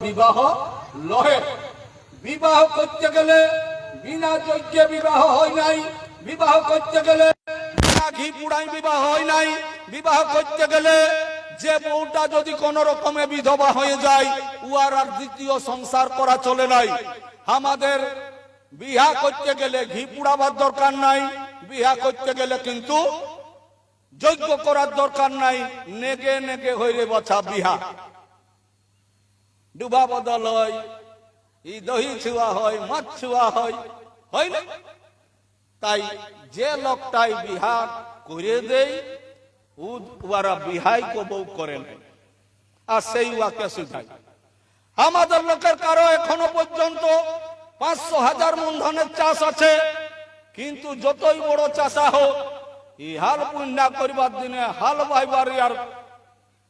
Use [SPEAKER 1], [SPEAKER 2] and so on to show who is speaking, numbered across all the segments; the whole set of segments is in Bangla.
[SPEAKER 1] বিবাহ লহে। বিবাহ করতে গেলে বিনা যজ্ঞে বিবাহ হয় নাই, বিবাহ করতে গেলে বিনা ঘি পুড়াই বিবাহ হয় নাই, বিবাহ করতে গেলে যে বউটা যদি কোন রকমে বিধবা হয়ে যায় উয়ার আর দ্বিতীয় সংসার করা চলে নাই। আমাদের বিবাহ করতে গেলে ঘি পুড়াবার দরকার নাই, বিবাহ করতে গেলে কিন্তু যজ্ঞ করার দরকার নাই। নেগে নেগে হইরে বাছা বিহা, ডুবা বদল হয়, দহি ছুয়া হয়, মাছ ছুয়া হয়, হয় না? তাই যে লোকটাই বিহা করে দেয় উয়ারা বিহাই কবউ করে নাই, আর সেই উয়াকে শুধায়। আমাদের লোকের কারো এখনো পর্যন্ত 500,000 মন ধানের চাষ আছে, কিন্তু যতই বড় চাষা হোক এই হাল পুণ্যা করবার দিনে হাল বাইবার আর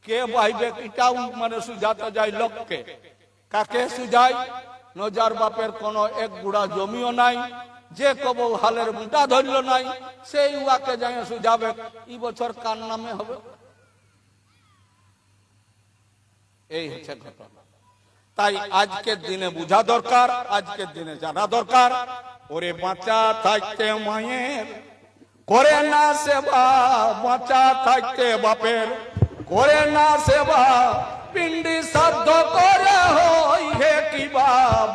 [SPEAKER 1] কে বাইবে এটাও মানে সুঝাতে যায় লোককে। কাকে সুঝায়? নজার বাপের কোন এক গুড়া জমিও নাই, যে কব হালের বুটা ধরল নাই, সেই উয়াকে যাই সুঝাবে এই বছর কার নামে হবে। এই হচ্ছে ঘটনা। তাই আজকের দিনে বুঝা দরকার, আজকের দিনে জানা দরকার। ওরে বাঁচা থাকতে মায়ের করে না সেবা, বাঁচা থাকতে বাপের করে না সেবা, পিণ্ডি শ্রাদ্ধ করে হই হে কিবা,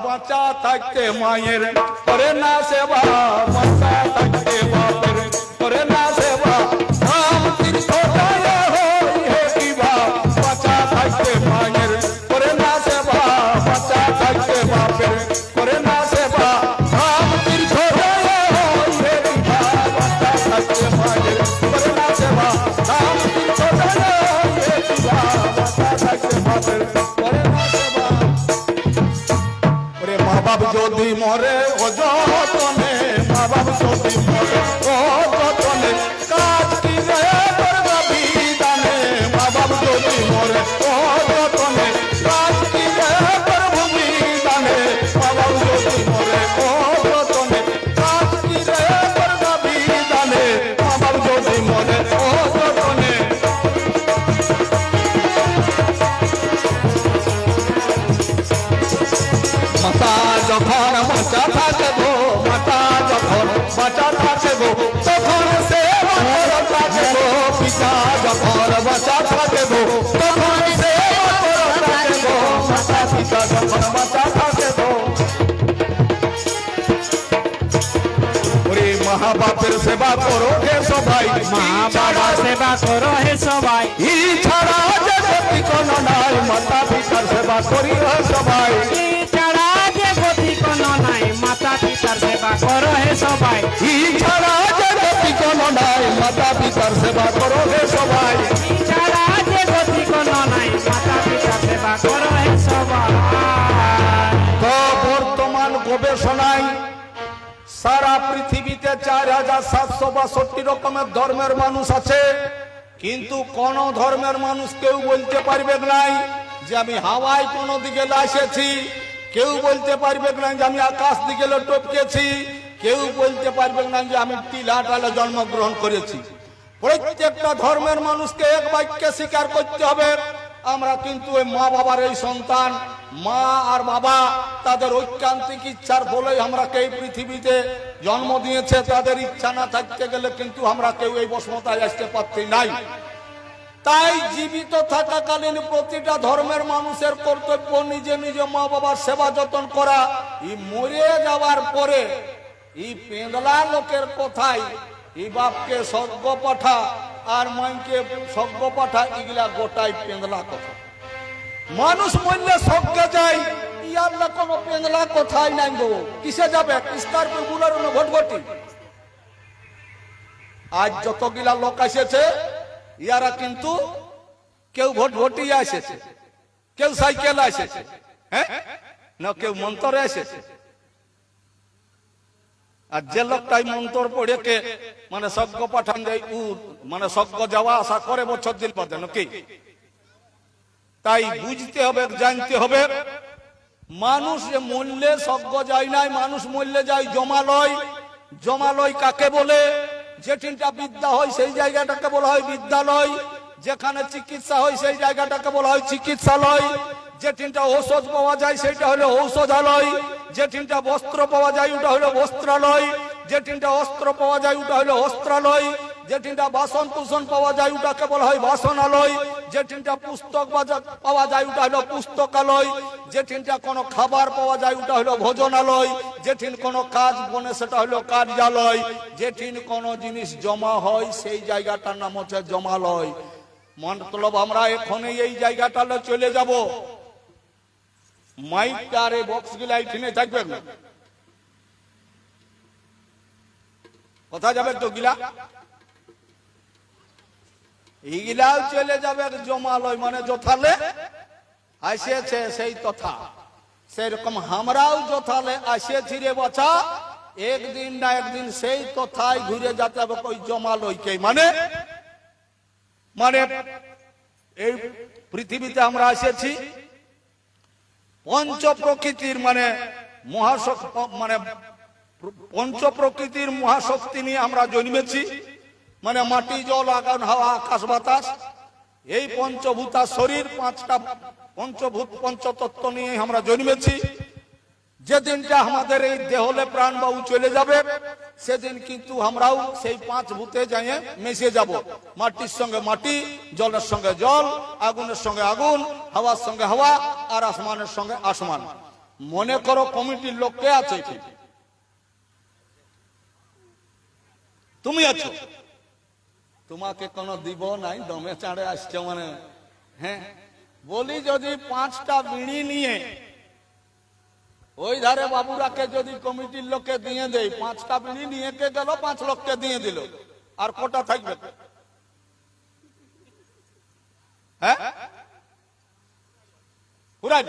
[SPEAKER 1] বাঁচা থাকতে মায়ের করে না সেবা, বাঁচা থাকতে বাপের করে না সেবা, নাম তীর্থ যায় হই হে কিবা, বাঁচা থাকতে মায়ের করে না সেবা, বাঁচা থাকতে বাপের করে না সেবা, নাম তীর্থ যায় হই হে কিবা, বাঁচা থাকতে মায়ের করে না সেবা, নাম তীর্থ যায় হই হে কিবা, বাঁচা থাকতে বাপের করে না সেবা। ওরে মা বাপ যদি মরে অযতনে, মা বাপ যদি মরে অযতনে, কাজ কি রে করবা বিদানে, মা বাপ যদি মরে অযতনে, কাজ কি রে করবো বিদানে, মা বাপ যদি মরে অযতনে, কাজ কি রে করবা বিদানে, মা বাপ যদি মরে অযতনে। মাতা যখন বাঁচা থাকবো, মাতা যখন বাঁচা থাকবো, তখন সে থাকবো, পিতা যখন বাঁচা থাকবো, তখন সে থাকবো, মাতা পিতা যখন বাঁচা থাকবো। ওরে মা বাপের সেবা করো হে সবাই,
[SPEAKER 2] মা বাবা সেবা করো হে সবাই,
[SPEAKER 1] ই ছাড়া যে গতি কোনো নাই, মাতা পিতার সেবা করি হে সবাই,
[SPEAKER 2] ই ছাড়া যে গতি কোনো নাই, মাতা পিতার সেবা করো হে সবাই,
[SPEAKER 1] ই ছাড়া যে গতি কোনো নাই, মাতা পিতার সেবা করো হে সবাই।
[SPEAKER 2] ই ছাড়া যে গতি কোনো নাই, মাতা পিতার সেবা করো হে সবাই।
[SPEAKER 1] তো বর্তমান গবেষণায় সারা পৃথিবীতে 4,762 রকমের ধর্মের মানুষ আছে, কিন্তু কোন ধর্মের মানুষ কেউ বলতে পারবে নাই যে আমি হাওয়ায় কোনো দিকে লাসেছি, কেউ বলতে পারবে না যে আমি আকাশ দিকে টপকেছি, কেউ বলতে পারবে না যে আমি টিলাটালে জন্মগ্রহণ করেছি। প্রত্যেকটা ধর্মের মানুষকে এক বাক্যে স্বীকার করতে হবে আমরা কিন্তু ওই মা বাবার এই সন্তান। মা আর বাবা তাদের ঐকান্তিক ইচ্ছার ফলেই আমরা এই পৃথিবীতে জন্ম দিয়েছে, তাদের ইচ্ছা না থাকতে গেলে কিন্তু আমরা কেউ এই বসমতায় আসতে পারছি নাই। তাই জীবিত থাকাকালীন প্রতিটা ধর্মের মানুষের কর্তব্য নিজে নিজে মা বাবার সেবা যত্ন করা। এই মরে যাওয়ার পরে এই পেঁদলা লোকের কথাই এই বাপকে স্বর্গ পাঠা আর মাইকে স্বর্গ পাঠা, এগুলা গোটাই পেঁদলা কথা। মানুষ মরলে স্বর্গে যায়, ইয়ার না কোনো পেঁদলা কথাই নাই গো। কিসে যাবে? স্করপিও বুলার ভটভটি। আজ যতগুলা লোক এসেছে ইয়ারা কিন্তু কেউ ভটভটি এসেছে, কেউ সাইকেল এসেছে, হ্যাঁ না কেউ মন্ত্রে এসেছে। আর যে লোকটাই মন্ত্র পড়ে কে মানে স্বর্গ পাঠান যায়, মানে স্বর্গ যাওয়া আশা করে বছর দিন পর নাকি। তাই বুঝতে হবে, জানতে হবে মানুষ যে মূল্যে স্বর্গ যায় নাই, মানুষ মূল্যে যায় জমালয়। জমালয় কাকে বলে? যেটিনটা বিদ্যা হয় সেই জায়গাটাকে বলা হয় বিদ্যালয়, যেখানে চিকিৎসা হয় সেই জায়গাটাকে বলা হয় চিকিৎসালয়, যে তিনটা ঔষধ পাওয়া যায় সেটা হলো ঔষধালয়, যে তিনটা বস্ত্র পাওয়া যায় ওটা হলো বস্ত্রালয়, যে তিনটা অস্ত্র পাওয়া যায় ওটা হলো অস্ত্রালয়, যে তিনটা বাসন কুসন পাওয়া যায় ওটাকে বলা হয় বাসনালয়, যে তিনটা পুস্তক পাওয়া যায় ওটা হলো পুস্তকালয়, যে তিনটা কোনো খাবার পাওয়া যায় ওটা হলো ভোজনালয়, যে তিন কোনো কাজ বনে সেটা হলো কার্যালয়, যে তিন কোনো জিনিস জমা হয় সেই জায়গাটার নাম হচ্ছে জমালয়। মতলব আমরা এখনই এই জায়গাটাতে চলে যাব। মাইকটা আর এই বক্স গুলা এখানে থাকবে না, কথা যাবে তো গিলা, এইগুলাও চলে যাবে জমালয়, মানে যথালে আসিয়েছে সেই তথা, সেরকম আমরাও যথালে আসিয়েছি রে বাছা, একদিন না একদিন সেই তথায় ঘুরে যেতে হবে ওই জমালয়কে। মানে মানে এই পৃথিবীতে আমরা এসেছি পঞ্চ প্রকৃতির মানে মানে পঞ্চ প্রকৃতির মহাশক্তি নিয়ে আমরা জন্মেছি। মানে মাটি, জল, আগুন, হাওয়া, আকাশ, বাতাস, এই পঞ্চভূতা শরীর, পাঁচটা পঞ্চভূত পঞ্চতত্ত্ব নিয়ে আমরা জন্মেছি। যেদিনটা আমাদের এই দেহলে প্রাণ বায়ু চলে যাবে সেদিন কিন্তু আমরাও সেই পাঁচ ভূতে যাই মিশে যাব। মাটির সঙ্গে মাটি, জলের সঙ্গে জল, আগুনের সঙ্গে আগুন, হাওয়ার সঙ্গে হাওয়া, আর আসমানের সঙ্গে আসমান। মনে করো কমিটির লোক কে আছে? তুমি আছো, তোমাকে কোনো দিব নাই, দমে চাঁড়ে আসছে মানে। হ্যাঁ, বলি যদি 5টা বিড়ি নিয়ে ওই ধারে বাবুরাকে যদি কমিটির লোককে দিয়ে দেয়, 5টা বিড়ি নিয়ে কে গেল, 5 লোককে দিয়ে দিল, আর কটা থাকবে? হ্যাঁ, পুরাই।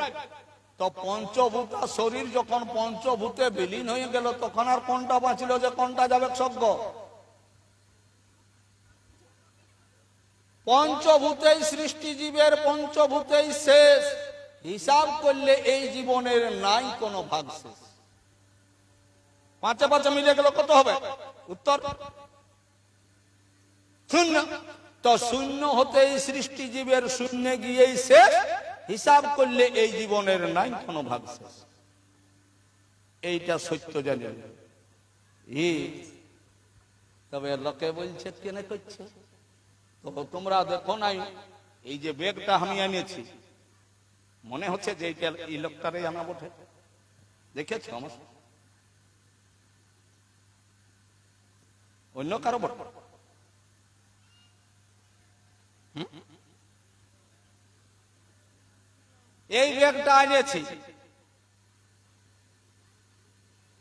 [SPEAKER 1] তো পঞ্চভূতা শরীর যখন পঞ্চভূতে বিলীন হয়ে গেল তখন আর কোনটা বাঁচল যে কোনটা যাবে স্বর্গ? পঞ্চভূতেই সৃষ্টি, জীবের পঞ্চভূতেই শেষ। হিসাব করলে এই জীবনের নাই কোনো ভাগ শেষ। 5 5 মিলে গেল কত হবে? উত্তর শূন্য। তো শূন্য হতেই সৃষ্টি, জীবের শূন্য গিয়েই শেষ। হিসাব করলে এই জীবনের নাই কোনো ভাগ শেষ। এইটা সত্য জানি। তবে লোকে বলছে কেন করছে? তো তোমরা দেখো নাই, এই যে ব্যাগটা আমি আনিয়েছি, মনে হচ্ছে যে এই লোকটারই আনা বটে। দেখেছ আমার অন্য কারো বটে? এই ব্যাগটা আনিয়েছি,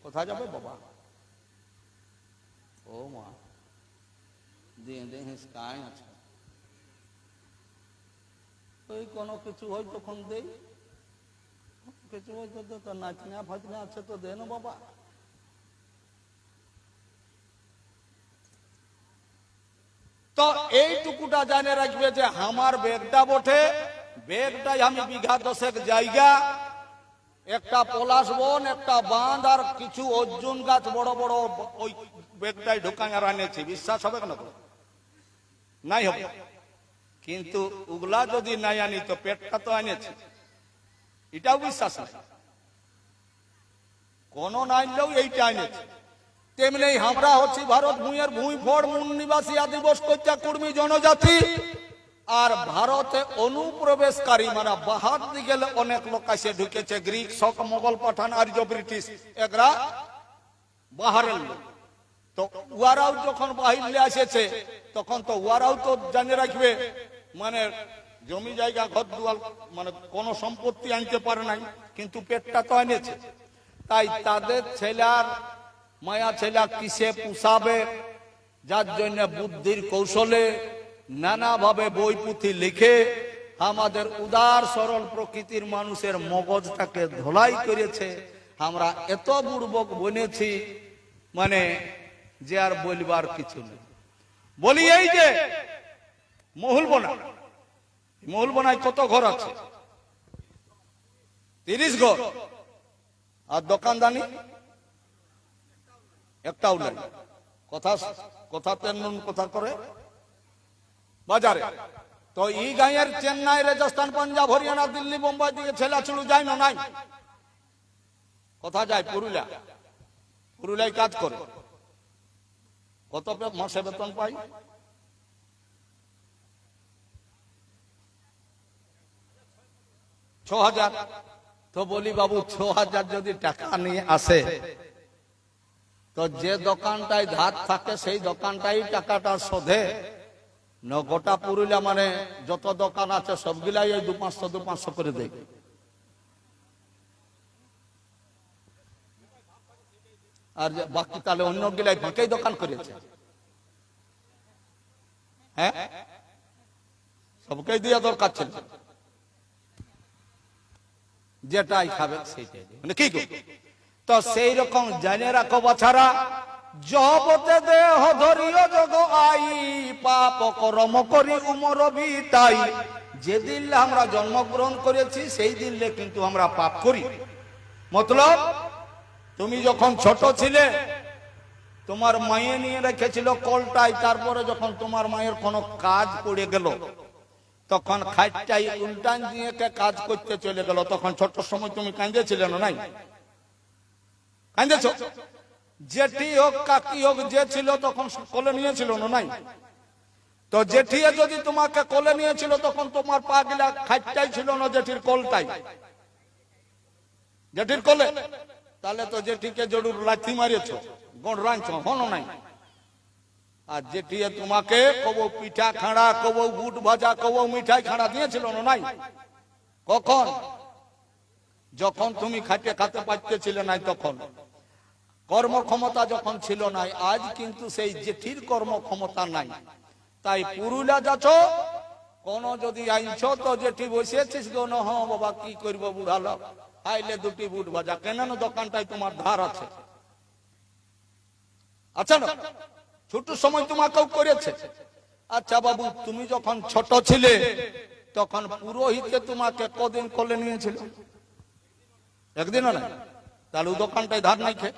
[SPEAKER 1] কোথায় যাবে বাবা? ও মা, দিয়ে দে হিসকায় আছে, ওই কোনো কিছু হয় তখন দেই, কিছু হয় তো নাচনা ফাচনা আছে তো দে না বাবা। তো এইটুকুটা জানে রাখবে যে আমার ব্যাগটা বটে, ব্যাগটাই আমি বিঘা 10 জায়গা, একটা পলাশ বন, একটা বাঁধ, আর কিছু অর্জুন গাছ বড় বড় ওই ব্যাগটাই ঢুকাই আর আনেছি। বিশ্বাস হবে কেন? নাই হবে। কিন্তু ওগুলা যদি নাই আনি তো পেটটা তো আনেছি, এটাও বিশ্বাস নাই। কোন নাই আনলেও এইটা আনেছি। তেমনি আমরা হচ্ছি ভারত ভূঁইয়ের ভূঁইফড় মূল নিবাসী আদিবাসী কুর্মী জনজাতি। আর ভারতে অনুপ্রবেশকারী মানে বাহার দিকে অনেক লোক এসে ঢুকেছে, গ্রিক, শক, মোগল, পাঠান, আর্য, ব্রিটিশ, এগরা বাহারের লোক। তো ওয়ারাও যখন বাহিরে এসেছে তখন তো ওয়ারাও তো জানিয়ে রাখবে মানে জমি জায়গা ঘর দুয়ার মানে কোন সম্পত্তি আনতে পারে নাই, কিন্তু পেটটা তো এনেছে। তাই তাদের ছেলার মায়া ছেলা কিসে পুষাবে, যার জন্য বুদ্ধির কৌশলে নানাভাবে বই পুঁথি লিখে আমাদের উদার সরল প্রকৃতির মানুষের মগজটাকে ধোলাই করেছে। আমরা এত বুড়বক বনেছি মানে যে আর বলবার কিছু নেই। বলি এই যে মহুলবনা, মহুলবনায় কত ঘর আছে? 30 ঘর। আর দোকানদানি একটাও নাই। কথা কথাতে নুন কথা করে বাজারে তো এই গাঁয়ের চেন্নাই, রাজস্থান, পাঞ্জাব, হরিয়ানা, দিল্লি, বোম্বাই দিকে ছেলা চুলু যায় না নাই? কথা যায় পুরুলিয়া, পুরুলিয়ায় কাজ করে। কত মাসে বেতন পাই? 6,000। তো বলি বাবু 6,000 যদি টাকা নিয়ে আসে, তো যে দোকানটায় ধার থাকে সেই দোকানটাই টাকাটা শোধে না? গোটা পুরুলিয়া মানে যত দোকান আছে সবগুলাই ওই 200-500 করে দেয়। আর বাকি তাহলে অন্য গিলাই ফাঁকেই দোকান করেছে। হ্যাঁ, সবকেই দেওয়া দরকার ছিল, যেটাই খাবে সেইটাই মানে কি করবে? তো সেই রকম জানে রাখো বাছারা, জবতে দেহ ধরিও জগ আই, পাপ কর্ম করি উমর বিতাই। যেদিন আমরা জন্মগ্রহণ করেছি সেই দিনলে কিন্তু আমরা পাপ করি। মতলব তুমি যখন ছোট ছিলে তোমার মায়ে নিয়ে রেখেছিল কলটাই, তারপরে যখন তোমার মায়ের কোনো কাজ পড়ে গেল তখন খাটটাই উল্টান দিয়ে কাজ করতে চলে গেল, তখন ছোট সময় তুমি কাঁদেছিলে না? নাই কাঁদেছ? জেঠি হোক কাকি হোক যে ছিল তখন কোলে নিয়েছিল না? নাই? তো জেঠিয়ে যদি তোমাকে কোলে নিয়েছিল তখন তোমার পা গিলা খাটটাই ছিল না জেঠির কোলটাই, জেঠির কোলে? তাহলে তো জেঠিকে জরুর লাথি মারিয়েছ, গড় রাঁচ হনো নাই। আর জেঠিয়ে তোমাকে কবো পিঠা খাড়া, কবো বুট ভাজা, কবো মিঠাই খাড়া দিয়েছিল না? নাই? কখন? যখন তুমি খাটে খাতে পারতেছিলে নাই, তখন কর্মক্ষমতা যখন ছিল নাই। আজ কিন্তু সেই জেঠির কর্মক্ষমতা নাই। তাই পুরুলিয়া যাচ্ছ, কোন যদি আইছ তো জেঠি বসেছিস গো না? হ্যাঁ বাবা কি করবো, বুড়া লোক, আইলে দুটি বুট ভাজা, কেন দোকানটাই তোমার ধার আছে। আচ্ছা না, ছোট সময় তোমাকেও করেছে। আচ্ছা বাবু, তুমি যখন ছোট ছিলে তখন পুরোহিতে তোমাকে কদিন কোলে নিয়েছিল? একদিনও নাই? তাহলে ও দোকানটাই ধার নাই খে,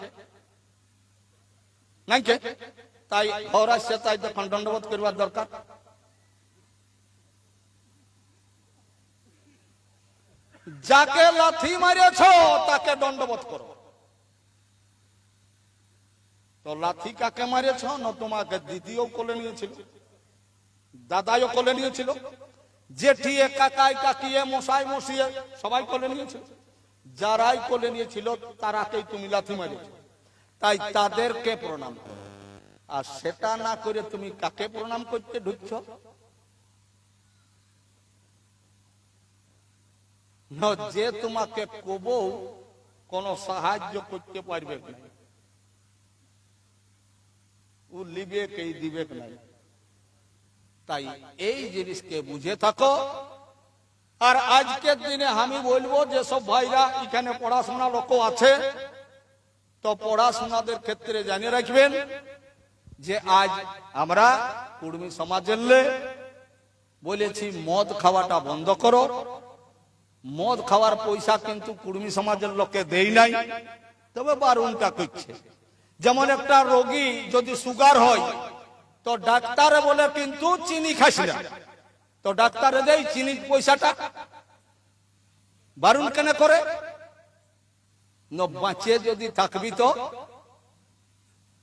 [SPEAKER 1] নাই খে। তাই ঘর আসছে, তাই তখন দণ্ডবোধ করবার দরকার। যাকে লাথি মারিয়েছ তাকে দণ্ডবোধ করো। তো লাথি কাকে মারিয়েছ? না তোমাকে দিদিও কোলে নিয়েছিল, দাদাইও কোলে নিয়েছিল, জেঠিয়ে কাকাই কাকিয়ে মশাই মশিয়ে সবাই কোলে নিয়েছিল। যারাই কোলে নিয়েছিল তারাকেই তুমি লাথি মারিয়েছ। তাই তাদেরকে প্রণাম করো। আর সেটা না করে তুমি কাকে প্রণাম করতে ঢুকছ? যে তোমাকে কবো কোন সাহায্য করতে পারবে না, ও লিবে কে দিবে নাই। তাই এই জিনিসকে বুঝে থাকো। আর আজকের দিনে আমি বলবো যে সব ভাইরা এখানে পড়াশোনা লোক আছে, তো পড়াশোনাদের ক্ষেত্রে জানিয়ে রাখবেন যে আজ আমরা কুর্মী সমাজের বলেছি মদ খাওয়াটা বন্ধ করো। মদ খাওয়ার পয়সা কিন্তু কুর্মী সমাজের লোকে দেই নাই, তবে বারণটা করছে। যেমন একটা রোগী যদি সুগার হয় তো ডাক্তারে বলে কিন্তু চিনি খাস না, তো ডাক্তারে দেয় চিনির পয়সাটা, বারণ কেন করে? বাঁচে যদি থাকবি তো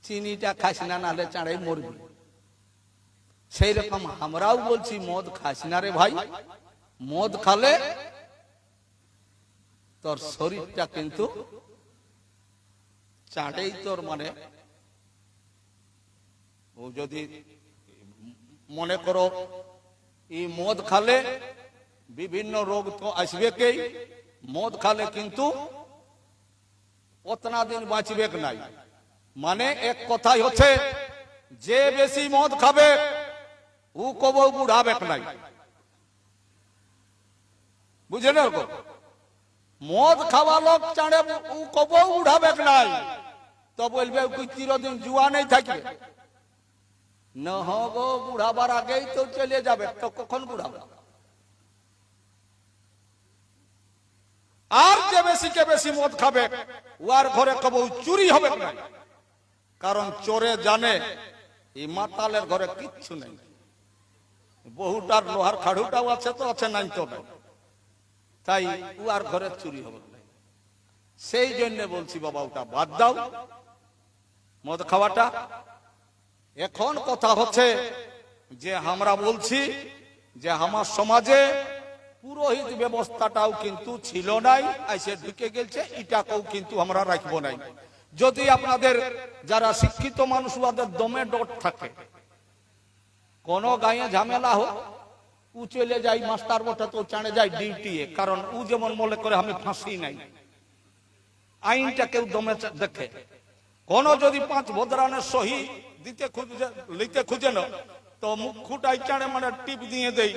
[SPEAKER 1] চিনিটা খাস না, নাহলে চাঁড়াই মরবি। সেই রকম আমরাও বলছি মদ খাস না রে ভাই। মদ খালে তোর শরীরটা কিন্তু চাঁড়েই তোর মানে, ও যদি মনে করো এই মদ খালে বিভিন্ন রোগ তো আসবে কেই, মদ খালে কিন্তু অতনা দিন বাঁচবে নাই। মানে এক কথাই হচ্ছে যে বেশি মদ খাবে ও কবও বুড়াবে নাই, বুঝে না? মদ খাওয়া লোক চাঁড়ে ও কবও উঠাবে নাই, তো বলবে চিরদিন জুয়ানেই থাকবে না। গো বুড়াবার আগেই তো চলে যাবে, তো কখন বুড়াবে? আর যে বেশি কে বেশি মদ খাবে ওর ঘরে কবও চুরি হবে না, কারণ চোরে জানে এই মাতালের ঘরে কিচ্ছু নেই। বহুটার লোহার খাড়ুটাও আছে তো আছে, নাই তো নাই। তাই ও আর ঘরে চুরি হবে না। সেই জন্য বলছি বাবা ওটা বাদ দাও মদ খাওয়াটা। এখন কথা হচ্ছে যে আমরা বলছি যে আমার সমাজে পুরোহিত ব্যবস্থাটাও কিন্তু ছিল নাই, এসে ঢুকে গেছে, এটাকেও কিন্তু আমরা রাখবো নাই। যদি আপনাদের যারা শিক্ষিত মানুষ ওদের দমে ডট থাকে, কোন গায়ে ঝামেলা হোক, উ চলে যাই মাস্টার বটে তো চাঁড়ে যায় ডিউটি, কারণ উ যেমন মনে করে আমি ফাঁসি নাই, আইনটা কেউ দমে দেখে। কোন যদি 5 ভদ্রানের সহি দিতে খুঁজে লিখতে খুঁজে না, তো মুখ খুঁটাই চাঁড়ে মানে টিপ দিয়ে দেই,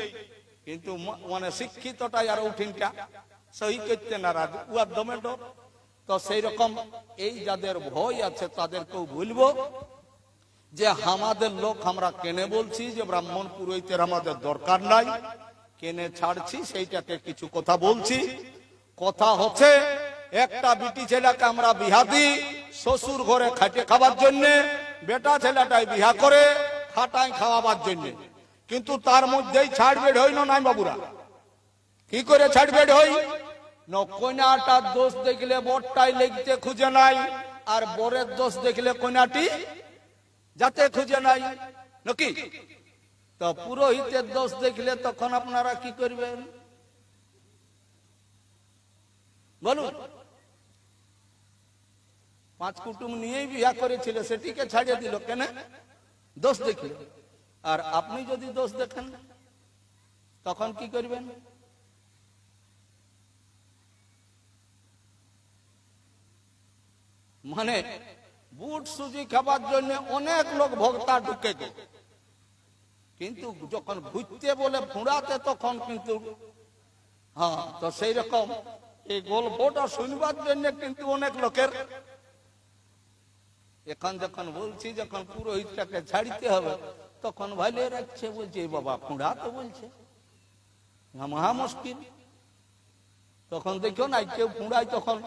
[SPEAKER 1] কিন্তু মানে শিক্ষিতটাই আর উঠিনটা সহি করতে নারাজ, উয়ার দমে ডর। তো সেই রকম এই যাদের ভয় আছে তাদেরকেও বলবো যে আমাদের লোক আমরা কেনে বলছি যে ব্রাহ্মণ পুরোহিতের আমাদের দরকার নাই, কেনে ছাড়ছি সেইটাকে কিছু কথা বলছি। কথা হচ্ছে একটা বিটি ছেলেকে আমরা বিহা দিই শ্বশুর ঘরে খাটে খাবার জন্য, বেটা ছেলেটাই বিহা করে খাটাই খাওয়াবার জন্য, কিন্তু তার মধ্যেই ছাড় বেড় হই না নাই বাবুরা। কি করে ছাড় বেড় হই? কন্যাটার দোষ দেখলে বরটাই লেগতে খুঁজে নাই, আর বরের দোষ দেখলে কন্যাটি যাতে খুঁজে নাই নাকি। তো পুরোহিতের দোষ দেখলে তখন আপনারা কি করবেন বলুন? 5 কুটুম নিয়েই বিয়া করেছিল, সেটিকে ছাড়িয়ে দিল কেন? দোষ দেখল। আর আপনি যদি দোষ দেখেন তখন কি করবেন? মানে বুট সুজি খাবার জন্য অনেক লোক ভক্তা ঢুকে গে, কিন্তু যখন ঘুরতে বলে ফুঁড়াতে তখন কিন্তু হ্যাঁ। তো সেই রকম এই গল্পটা শুনবার জন্য কিন্তু অনেক লোকের এখন যখন বলছি যখন পুরোহিতটাকে ছাড়িতে হবে তখন ভাইলে রাখছে, বলছে বাবা ফুঁড়াতে বলছে, মহা মুশকিল। তখন দেখো না কেউ ফুঁড়ায় তখন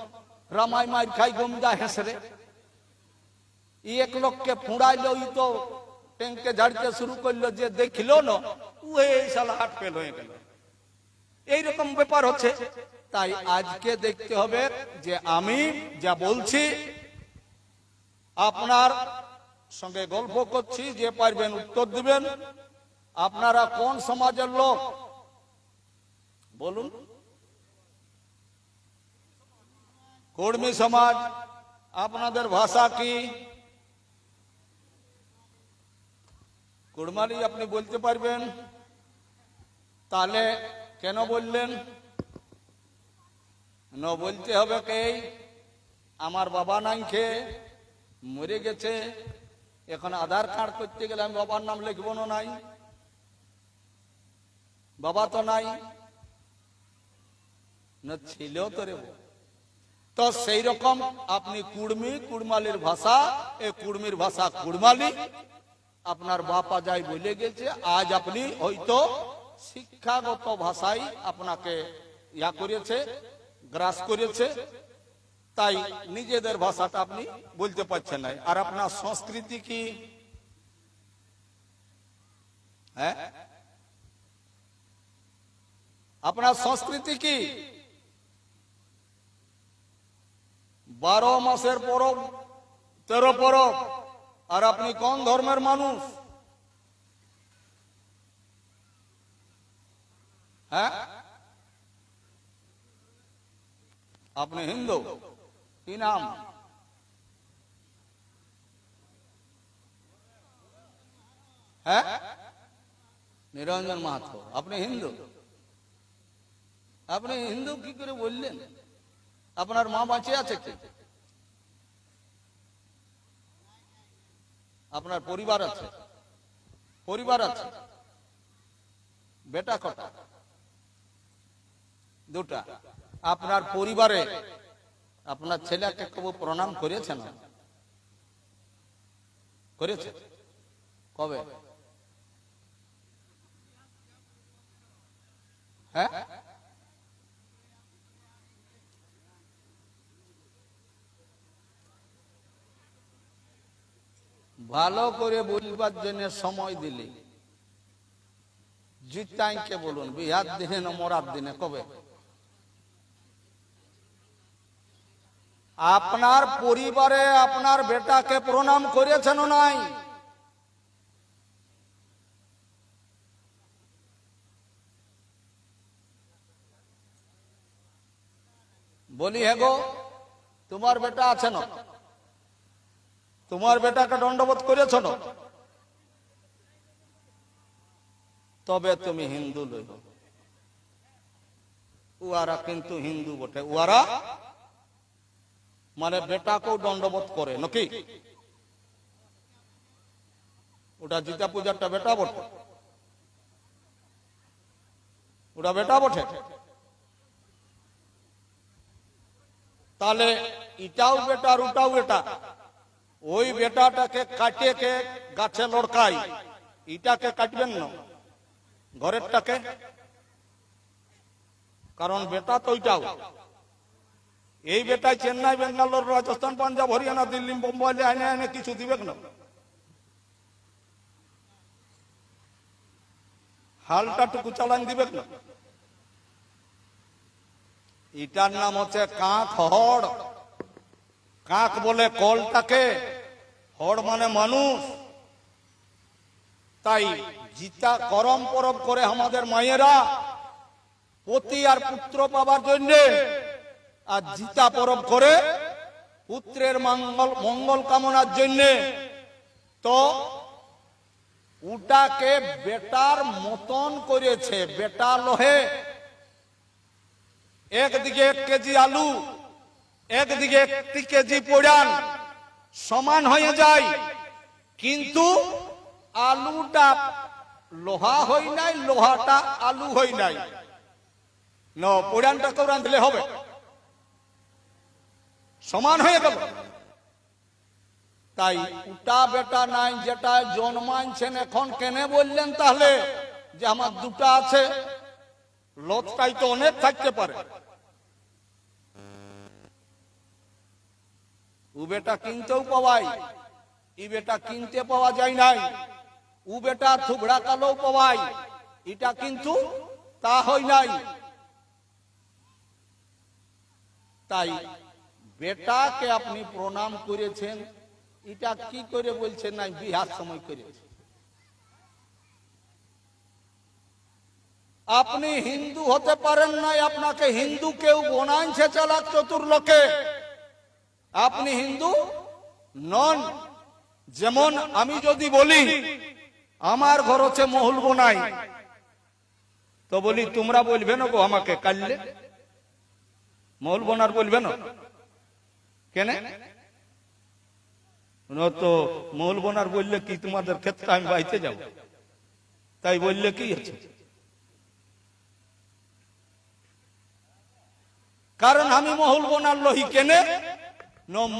[SPEAKER 1] রামাই মাই খাই গমদা হেসরে, এক লোককে ফুঁড়াইলো ই তো ট্যাঙ্কে ঝাড়তে শুরু করলো, যে দেখলো না ওই শালা হাট ফেল হয়ে গেল। এইরকম ব্যাপার হচ্ছে। তাই আজকে দেখতে হবে যে আমি যা বলছি আপনার সঙ্গে গল্প করছি, যে পারবেন উত্তর দিবেন। আপনারা কোন সমাজের লোক বলুন? কর্মী সমাজ। আপনাদের ভাষা কি? কুড়মালি আপনি বলতে পারবেন? তাহলে কেন বললেন? ন বলতে হবে কে? আমার বাবা নাই খেয়ে মরে গেছে, এখন আধার কার্ড করতে গেলে আমি বাবার নাম লিখবো না, নাই বাবা তো নাই না, ছিল তো রে। তো সেই রকম আপনি কুড়মি, কুড়মালির ভাষা, এ কুড়মির ভাষা কুড়মালি। আপনার বাপা যাই বলে গেছে, আজ আপনি হয়তো শিক্ষাগত ভাষাই আপনাকে ইয়া করেছে, গ্রাস করেছে, তাই নিজেদের ভাষাটা আপনি বলতে পারছেন না। আর আপনার সংস্কৃতি কি? হ্যাঁ, আপনার সংস্কৃতি কি? 12 মাসের পরব, 13 পরব। আর আপনি কোন ধর্মের মানুষ? হ্যাঁ, আপনি হিন্দু। কি নাম? হ্যাঁ, নিরঞ্জন মাহাতো। আপনি হিন্দু? আপনি হিন্দু কি করে বললেন? আপনার মা বাঁচে আছে কি? আপনার পরিবার আছে? পরিবার আছে। বেটা কটা? 2টা। আপনার পরিবারে আপনার ছেলেকে কবে প্রণাম করেছেন? করেছে? কবে? হ্যাঁ, ভালো করে বলবার জন্য সময় দিলে জিতাইকে বলুন, বিহার দিনে না মরার দিনে কবে? আপনার পরিবারে আপনার বেটাকে প্রণাম করেছেন নাই? বলি হে গো, তোমার বেটা আছে না? তোমার বেটাকে দণ্ডবোধ করেছ না? তবে তুমি হিন্দু লইব। উয়ারা কিন্তু হিন্দু বটে, উয়ারা মানে বেটাকেও দণ্ডবোধ করে নাকি? ওটা জিতা পূজারটা বেটা বটে, ওটা বেটা বটে। তাহলে এটাও বেটা আর ওটাও বেটা। ওই বেটাটাকে কাটে কে গাছে লড়কাই, এটাকে কাটবেন না, ঘরেরটাকে। কারণ বেটা তো ওইটাও। এই বেটায় চেন্নাই, বেঙ্গালোর, রাজস্থান, পাঞ্জাব, হরিয়ানা, দিল্লি, বোম্বাই আইনে আইনে কিছু দিবে না, হালটা টুকু চালান দিবে না। এটার নাম হচ্ছে কাক হড়। কাক বলে কলটাকে, হড় মানে মানুষ। তাই জিতা করম পরব করে আমাদের মায়েরা পতি আর পুত্র পাবার জন্য, আর জিতা পরব করে পুত্রের মঙ্গল কামনার জন্য। তো ওটাকে বেটার মতন করেছে। বেটা লোহে, একদিকে 1 কেজি আলু, একদিকে 1 কেজি পোড়ান সমান হয়ে যায়, কিন্তু আলুটা লোহা হই নাই, লোহাটা আলু হই নাই। পোড়ানটাকেও রাঁধলে হবে, সমান হয়ে গেল। তাই উটা বেটা নাই, যেটা জন্মাইছেন এখন কেনে বললেন তাহলে যে আমার দুটা আছে? লতটাই তো অনেক থাকতে পারে। ও বেটা কিনতেও পাওয়াই, ই বেটা কিনতে পাওয়া যায় নাই। ও বেটা থুবড়া কালো পাওয়াই, এটা কিন্তু তা হয় নাই। তাই বেটাকে আপনি প্রণাম করেছেন, এটা কি করে বলছেন নাই বিহার সময় করেছে? আপনি হিন্দু হতে পারেন নাই, আপনাকে হিন্দু কেউ বনাইছে চালাক চতুর লোকে। আপনি হিন্দু নন। যেমন আমি যদি বলি আমার ঘর হচ্ছে মহুল বোনাই, তো বলি তোমরা বলবে না গো আমাকে কাললে মহুল বোনার বলবে না কেন? তো মহুল বোনার বললে কি তোমাদের ক্ষেত্রে আমি বাইতে যাব? তাই বললে কি আছে? কারণ আমি মহুল বোনার লহি কেনে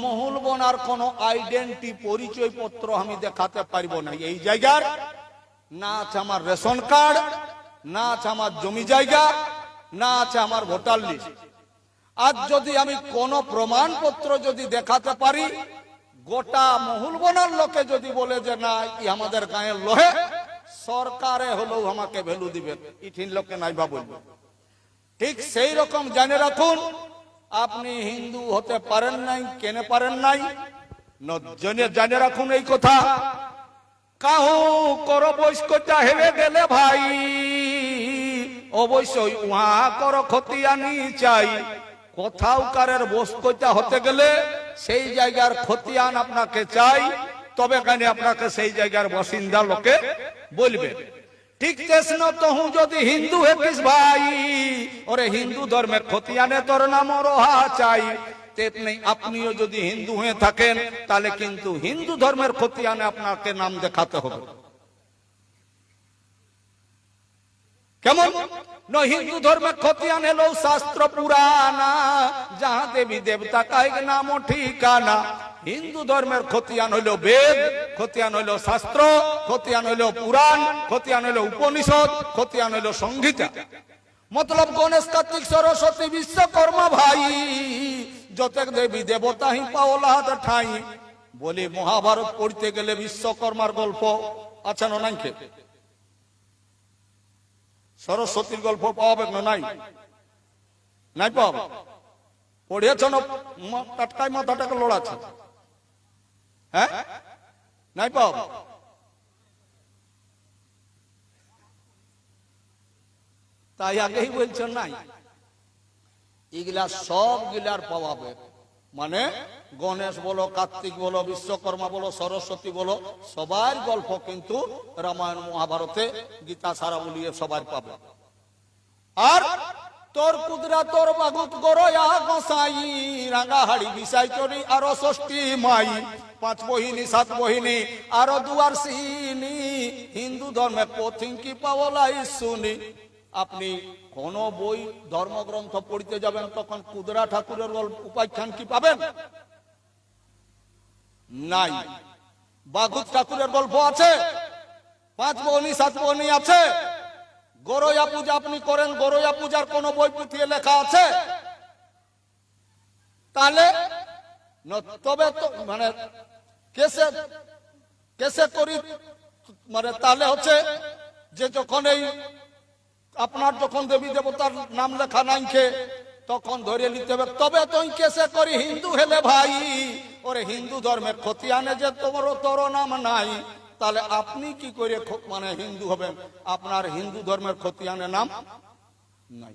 [SPEAKER 1] মহুল বোনার কোন আইডেন্টি পরিচয় পত্র আমি দেখাতে পারবো না। এই জায়গার না আছে আমার রেশন কার্ড, না আছে আমার জমি জায়গা, না আছে আমার ভোটার লিস্ট। আজ যদি আমি কোন প্রমাণপত্র যদি দেখাতে পারি, গোটা মহুল বোনার লোকে যদি বলে যে না ই আমাদের গায়ের লোহে, সরকারে হলেও আমাকে ভ্যালু দিবে, ইঠিন লোকে নাইবা বলবে। ঠিক সেই রকম জেনে রাখুন, আপনি হিন্দু হতে পারেন নাই। কেন পারেন নাই? জেনে রাখুন এই কথা। কাহু কর বৈষ্কটা হেরে গেলে ভাই, অবশ্যই উহা কর খতিয়ানি চাই। কোথাও কারের বৈষ্কটা হতে গেলে সেই জায়গার খতিয়ান আপনাকে চাই, তবে কেন আপনাকে সেই জায়গার বাসিন্দা লোকে বলবে। ঠিক তেসন তহু যদি হিন্দু হেকিস ভাই, ওরে হিন্দু ধর্মের খতিয়ানে তোর নাম রহা চাই। তেমনি আপনিও যদি হিন্দু হয়ে থাকেন, তাহলে কিন্তু হিন্দু ধর্মের খতিয়ানে আপনাকে নাম দেখাতে হবে। কেমন? হিন্দু ধর্মের খতিয়ান হলো শাস্ত্র পুরানা, যাহা দেবী দেবতা কাহিক নাম ঠিকানা। হিন্দু ধর্মের খতিয়ান হইল বেদ, খতিয়ান হইল শাস্ত্র, খতিয়ান হইল পুরাণ, খতিয়ান হইল উপনিষদ, খতিয়ান হইল সংহিতা। মতলব গণেশ, কার্তিক, সরস্বতী, বিশ্বকর্মা ভাই, যতেক দেবী দেবতা হি পাওলা হাত ঠাই। বলি মহাভারত পড়তে গেলে বিশ্বকর্মার গল্প আছে না নাই? সরস্বতীর গল্প পাওয়াবে না? নাই নাই পাওয়া? পড়িয়েছ না? টাটকায় মাথাটাকে লড়াচ্ছে। হ্যাঁ, নাই পাওয়া? তাই আগেই বলছেন নাই, এগুলা সব গিলার পাওয়াবে। মানে গণেশ বলো, কার্তিক বলো, বিশ্বকর্মা বলো, সরস্বতী বলো, সবার গল্প কিন্তু রামায়ণ মহাভারতে, গীতা সারা বলিয়ে সবার পাবে। আর তোর কুদরা তোর বাগুত গরয়া গোসাই, রাঙ্গাহাড়ি বিসাই চরি আরো ষষ্ঠী মাই, 5 বহিনী 7 বহিনী আরো দুয়ার সিনি, হিন্দু ধর্মে পথিঙ্কি পাওলাই শুনি। আপনি কোন বই ধর্মগ্রন্থ পড়তে যাবেন তখন কুদরা ঠাকুরের উপাখ্যান কি পাবেন? নাই। বাগুত ঠাকুরের গল্প আছে, 5 বহিনী 7 বহিনী আছে। গরয়া পূজা আপনি করেন, গরয়া পূজার কোন বই পুঁথিয়ে লেখা আছে? তাহলে তবে তো মানে কেসে কেসে করি, মানে তাহলে হচ্ছে যে যখন এই আপনার যখন দেবী দেবতার নাম লেখা নাই তখন ধরে নিতে হবে, তবে তো কেসে করি হিন্দু হেলে ভাই। ওরে হিন্দু ধর্মের ক্ষতি আনে যে তোমার তোর নাম নাই, তাহলে আপনি কি করে মানে হিন্দু হবেন? আপনার হিন্দু ধর্মের ক্ষতি আনে নাম নাই।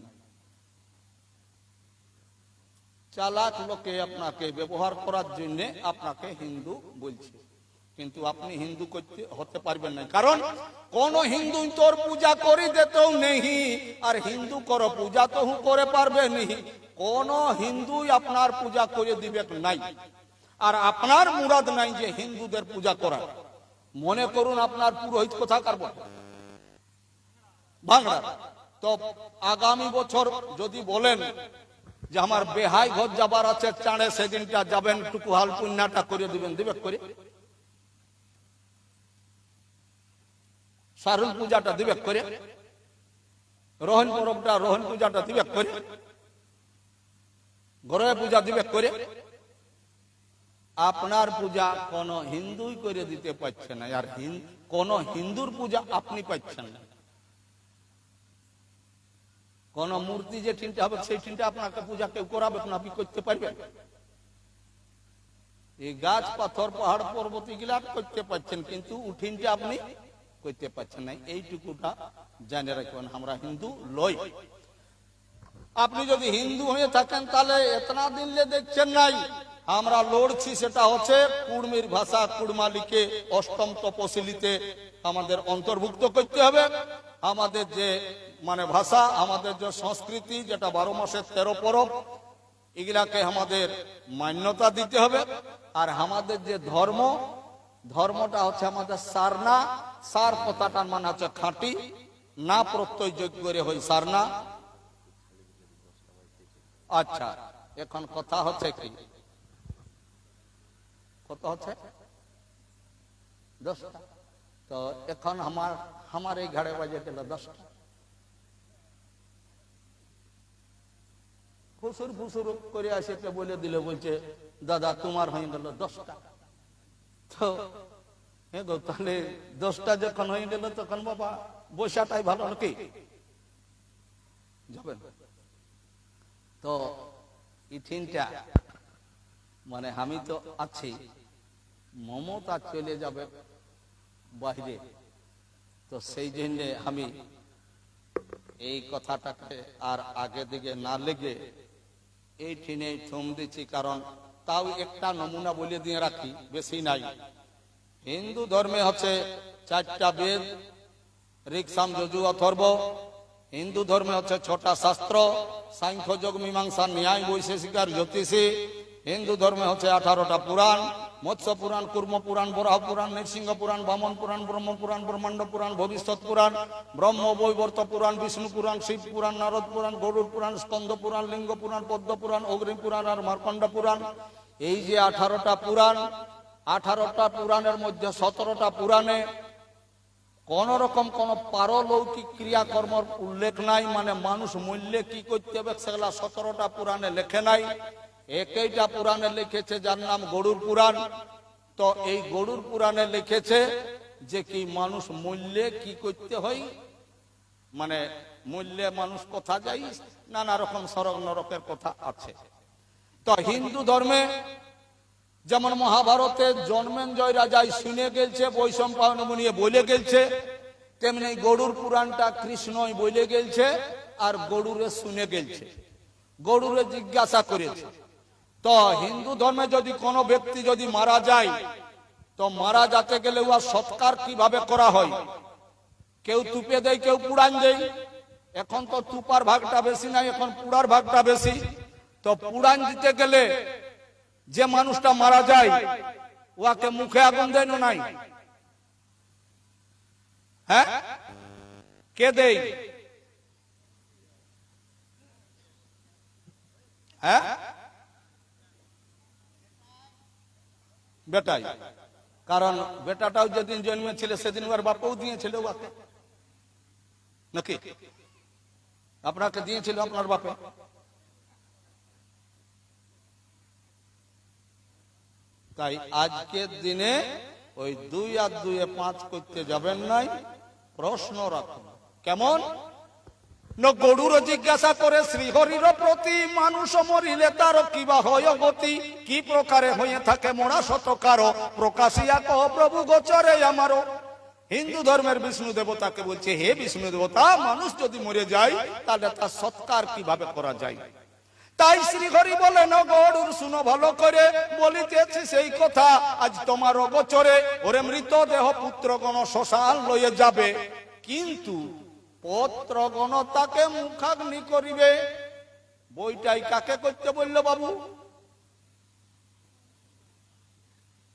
[SPEAKER 1] চালাক লোকে আপনাকে ব্যবহার করার জন্য আপনাকে হিন্দু বলছে, কিন্তু আপনি হিন্দু হতে পারবেন না। কারণ কোন হিন্দু তোর পূজা করি দিতেও নেই, আর হিন্দু করো পূজা তো করে পারবে নি। কোন হিন্দুই আপনার পূজা করে দিবে নাই। আর আপনার মুরাদ নাই যে হিন্দুদের পূজা করা। মনে করুন আপনার পুরোহিত কোথাকার বাংলা, তো আগামী বছর যদি বলেন যে আমার বেহাই ঘর যাবার আছে চাঁড়ে, সেদিনটা যাবেন, টুকু হাল পুণ্যটা করে দিবেন, দিবে করে? সারুল পূজাটা দিবে করে? রোহন পরবটা, রোহন পূজাটা দিবে করে? গরয়া পূজা দিবে করে? আপনার পূজা কোন হিন্দুই করে দিতে পারছে না, আর কোন হিন্দুর পূজা আপনি পাচ্ছেন না। কোন মূর্তি যে চিন্তা হবে সেই চিন্তা আপনাকে পূজা কেউ করাবে না, আপনি করতে পারবেন? এই গাছ পাথর পাহাড় পর্বত এগুলা করতে পারছেন, কিন্তু উঠিনটা আপনি করতে পারছেন না। এইটুকুটা জানে রাখবেন, আমরা হিন্দু লই। আপনি যদি হিন্দু হয়ে থাকেন তাহলে এতনা দিনলে দেখছেন নাই আমরা লড়ছি, সেটা হচ্ছে কুর্মির ভাষা, কুড়মালিকে 8ম তপশিলিতে আমাদের অন্তর্ভুক্ত করতে হবে। আমাদের যে মানে ভাষা, আমাদের যে সংস্কৃতি, যেটা 12 মাসের 13 পরব, এগুলাকে আমাদের মান্যতা দিতে হবে। আর আমাদের যে ধর্মটা হচ্ছে আমাদের সারনা, সার কথাটার মানে হচ্ছে খাঁটি, না প্রত্যয় যোগ্য করে হই সারনা। আচ্ছা, এখন কথা হচ্ছে কি, কত হচ্ছে 10টা। তো এখন আমার এই ঘাড়ে বাজে গেল 10টা। ফুসুর ফুসুর করে আসে বলে দিলে, বলছে দাদা তোমার হয়ে গেল 10টা। তো তাহলে 10টা যখন হয়ে গেল তখন বাবা বসাটাই ভালো নাকি যাবেন? তো ইঠিনটা মানে আমি তো আছি, মমতা চলে যাবে বাইরে, তো সেই জন্য আমি এই কথাটাকে আর আগে দিকে না লেগে এই ঠিনে থম দিচ্ছি। কারণ তাও একটা নমুনা বলে দিয়ে রাখি, বেশি নাই। হিন্দু ধর্মে হচ্ছে 4টা বেদ, ঋক সাম যজু অথর্ব। হিন্দু ধর্মে হচ্ছে 6টা শাস্ত্র, সাংখ্য যোগ মীমাংসা ন্যায় বৈশেষিক আর জ্যোতিষী। হিন্দু ধর্মে হচ্ছে 18টা পুরাণ, মৎস্য পুরাণ, কুর্ম পুরাণ, বরাহ পুরাণ, নৃসিংহ পুরাণ, বামন পুরাণ, ব্রহ্ম পুরাণ, ব্রহ্মাণ্ড পুরাণ, ভবিষ্যৎ পুরাণ, ব্রহ্ম বৈবর্ত পুরাণ, বিষ্ণু পুরাণ, শিব পুরাণ, নারদ পুরাণ, গরুড় পুরাণ, স্কন্দ পুরাণ, লিঙ্গ পুরাণ, পদ্ম পুরাণ, অগ্নি পুরাণ আর মার্কণ্ড পুরাণ। এই যে 18টা পুরাণ, 18টা পুরাণের মধ্যে 17টা পুরাণে কোন রকম কোন পারলৌকিক ক্রিয়াকর্মর উল্লেখ নাই। মানে মানুষ মূল্যে কি করতে হবে সেগুলা 17টা পুরাণে লেখে নাই। একইটা পুরাণে লিখেছে যার নাম গরুড় পুরাণ। তো এই গরুড় পুরাণে লিখেছে যে কি মানুষ মূল্যে কি করতে হয়, মানে মূল্যে মানুষ কথা যাই, নানা রকম স্বর্গ নরকের কথা আছে। তো হিন্দু ধর্মে যেমন মহাভারতে জন্মেঞ্জয় রাজাই শুনে গেলছে, বৈশম্পায়ন নিয়ে বলে গেলছে, তেমনি গরুর পুরাণটা কৃষ্ণই বলে গেলছে আর গরুরে শুনে গেলছে, গরুরে জিজ্ঞাসা করেছে। তো হিন্দু ধর্মে যদি কোনো ব্যক্তি যদি মারা যায়, তো মারা যেতে গেলে উহা সৎকার কিভাবে করা হয়? কেউ তুপে দেয়, কেউ পুরাণ দেয়। এখন তো তুপার ভাগটা বেশি নাই, এখন পুরার ভাগটা বেশি। তো পুরাণ দিতে গেলে যে মানুষটা মারা যায় উহাকে মুখে আগুন দেয় না নাই? হ্যাঁ, কে দেয়? হ্যাঁ, বেটাই। কারণ বেটাটাও যেদিন জন্মেছিল সেদিন ওর বাপও দিয়েছিল ওকে, নাকি? আপনাকে দিয়েছিল আপনার বাপে? তাই আজকের দিনে ওই 2 আর 2 5 করতে যাবেন নাই, প্রশ্ন রাখুন। কেমন ন গরুর জিজ্ঞাসা করে শ্রীহরির প্রতি, মানুষ মরিলে তার কিবা হয় গতি, কি প্রকারে হয়ে থাকে মোড়া শতকার, প্রকাশিয়া কহ প্রভু গোচরে আমারও। হিন্দু ধর্মের বিষ্ণু দেবতাকে বলছে, হে বিষ্ণু দেবতা, মানুষ যদি মরে যায় তাহলে তার সৎকার কিভাবে করা যায়? তাই শ্রীহরি বলেন, গরুর শুনো ভালো করে, বলিতেছি সেই কথা আজ তোমার অগোচরে। ওরে মৃতদেহ পুত্রগণ শ্মশান লয়ে যাবে, কিন্তু পত্রগণ তাকে মুখাগ্নি করিবে। বইটাই কাকে করতে বললো বাবু?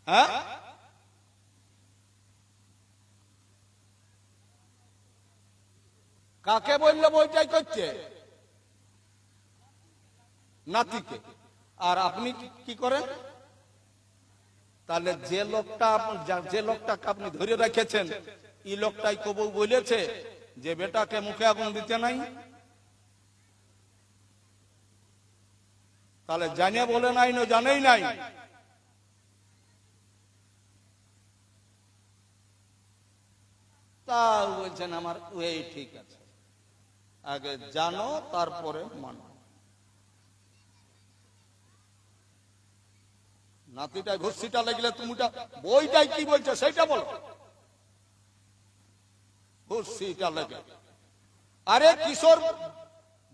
[SPEAKER 1] হ্যাঁ, কাকে বললো বইটাই করছে? নাতিকে। আর আপনি কি করেন? তাহলে যে লোকটাকে আপনি ধরে রেখেছেন, এই লোকটাই কবু বলেছে যে বেটাকে মুখে আগুন দিতে নাই? তাহলে জানিয়ে বলে নাই, না জানেই নাই? তা বলছেন আমার ওই ঠিক আছে, আগে জানো তারপরে মানো। নাতিটাই ঘুষিটা লাগলে তুমিটা বইটাই কি বলছে সেইটা বলো। ঘুষিটা লেগে আরে কিশোর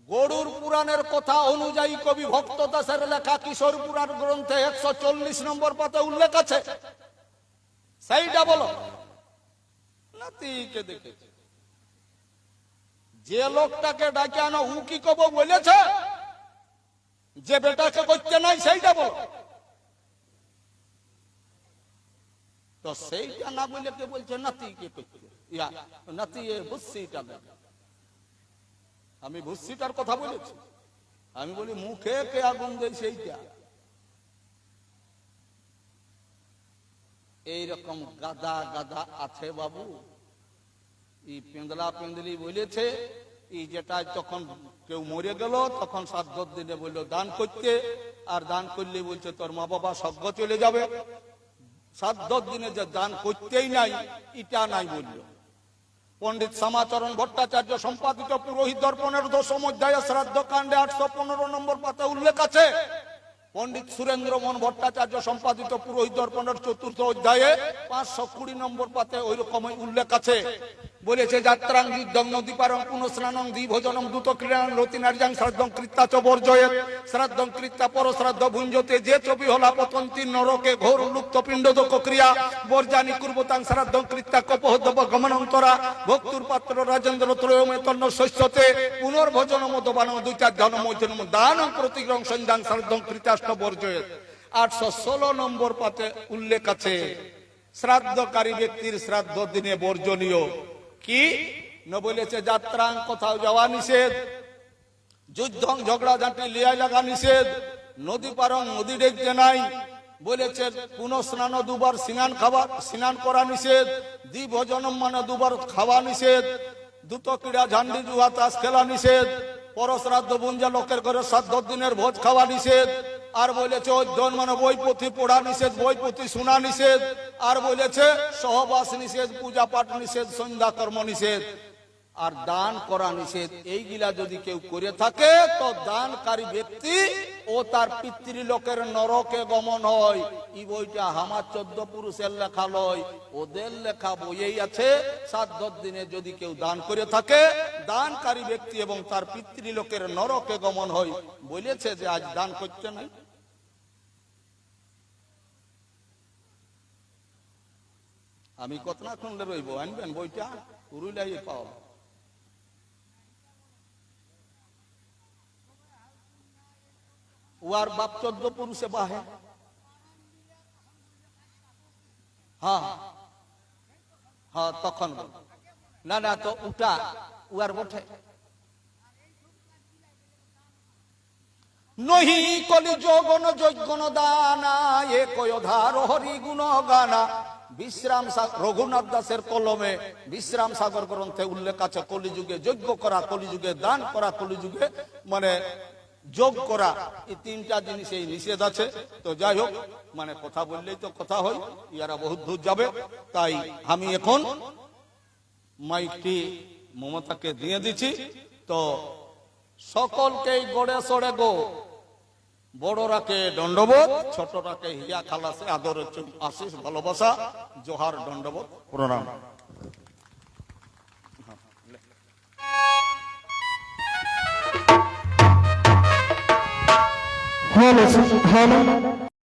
[SPEAKER 1] গরুর পুরাণের কথা অনুযায়ী কবি ভক্ত দাসের লেখা কিশোর পুরাণ গ্রন্থে 140 নম্বর পাতে উল্লেখ আছে, সেইটা বলো। নাতিকে দেখেছে, যে লোকটাকে ডাকে আনো উ কি কব বলেছে যে বেটাকে করতে নাই, সেইটা বলো। তো সেইটা না বলে কে বলছে নাতিকে করতে? নাতি ভুসিটা লাগে। আমি ভুসিটার কথা বলেছি, আমি বলি মুখে কে আগুন দেয় সেইটা। এইরকম গাদা গাদা আছে বাবু। এই পেন্দলা পেন্দলি বলেছে, এই যেটা যখন কেউ মরে গেল তখন 7 দিনে বললো দান করতে, আর দান করলে বলছে তোর মা বাবা স্বর্গ চলে যাবে। 7 দিনে যে দান করতেই নাই, এটা নাই বলল। পণ্ডিত শ্যামাচরণ ভট্টাচার্য সম্পাদিত পুরোহিত দর্পণের 10ম অধ্যায়ে শ্রাদ্ধ কাণ্ডে 815 নম্বর পাতা উল্লেখ আছে। পণ্ডিত সুরেন্দ্র মোহন ভট্টাচার্য সম্পাদিত পুরোহিত দর্পণের 4র্থ অধ্যায়ে 520 নম্বর পাতে ওই রকমই উল্লেখ আছে। বলেছে যাত্রাং যুদ্ধং নদী পারং পুনঃস্নানং দ্বিভোজনং দ্রুত ক্রীড়াং রতিনার্যাং শ্রাদ্ধং কৃত্তা চ বর্জয়েৎ শ্রাদ্ধং কৃত্তা পর শ্রাদ্ধ ভুঞ্জতে যে চবি হলা পতন্তি নরকে ঘোর লুপ্ত পিণ্ডদক ক্রিয়া বর্জানি কুর্বতাং শ্রাদ্ধং কৃত্তা কপহদ্দব গমনন্তরা ভক্তুর পাত্র রাজেন্দ্র ত্রয়মে তন্ন শস্যতে পুনর্ভোজন মদবান 2-4 জনমৈথুন দানং প্রতিগ্রং সন্ধ্যাং শ্রাদ্ধং কৃত্তাষ্ট বর্জয়েৎ। 816 নম্বর পাতে উল্লেখ আছে শ্রাদ্ধকারী ব্যক্তির শ্রাদ্ধ দিনে বর্জনীয় কি না বলেছে যাত্রাং কোথাও যাওয়া নিষেধ, যুদ্ধং ঝগড়া ঝাঁটি লিয়াই লাগা নিষেধ, নদী পারং নদী দেখতে নাই, বলেছে পুনঃস্নান 2বার স্নান করা নিষেধ, দ্বিভোজনম মানে 2বার খাওয়া নিষেধ, দ্রুত ক্রীড়া ঝান্ডি জুয়া তাস খেলা নিষেধ, পরশ্রাদ্ধ বুঞ্জা লোকের ঘরে 7 দিনের ভোজ খাওয়া নিষেধ, আর বলেছে অধ্যয়ন মানে বই পুঁথি পড়া নিষেধ, বই পুঁথি শোনা নিষেধ, আর বলেছে সহবাস নিষেধ, পূজা পাঠ নিষেধ, সন্ধ্যা কর্ম নিষেধ। আর দান করা নিষেধ, এইগুলা যদি কেউ করে থাকে তো দানকারী ব্যক্তি ও তার পিতৃলোকের নরকে গমন হয়। এই বইটা আমার 14 পুরুষের লেখা লয়, ওদের লেখা বইয়েই আছে। শ্রাদ্ধর দিনে যদি কেউ দান করে থাকে, দানকারী ব্যক্তি এবং তার পিতৃলোকের নরকে গমন হয়। বলেছে যে আজ দান করতে নাই। আমি কত না শুনলে রইব, আনবেন বইটা, পুরুলাই পাওয়া। ওয়ার বাপ 14 পুরুষে বাহে। হ্যাঁ হ্যাঁ, তখন না না তো উটা উয়ার বটে। নহি কলি যোগন যজ্ঞন দানা এ কয়ধার হরি গুণ গানা। বিশ্রাম সাগর, রঘুনাথ দাসের কলমে বিশ্রাম সাগর গ্রন্থে উল্লেখ আছে কলিযুগে যজ্ঞ করা, কলিযুগে দান করা, কলিযুগে মানে যোগ করা, এই তিনটা জিনিস এই নিষেধ আছে। তো যাই হোক, মানে কথা বললেই তো কথা হয়, ইয়ারা বহুত দূর যাবে। তাই আমি এখন মাইকটি মমতাকে দিয়ে দিচ্ছি। তো সকলকেই গড়ে সড়ে গো, বড়রাকে দণ্ডবোধ, ছোটরাকে হিয়া খালাসে আদর আশিস ভালোবাসা, জোহার, দণ্ডবোধ, প্রণাম।
[SPEAKER 2] Hello hello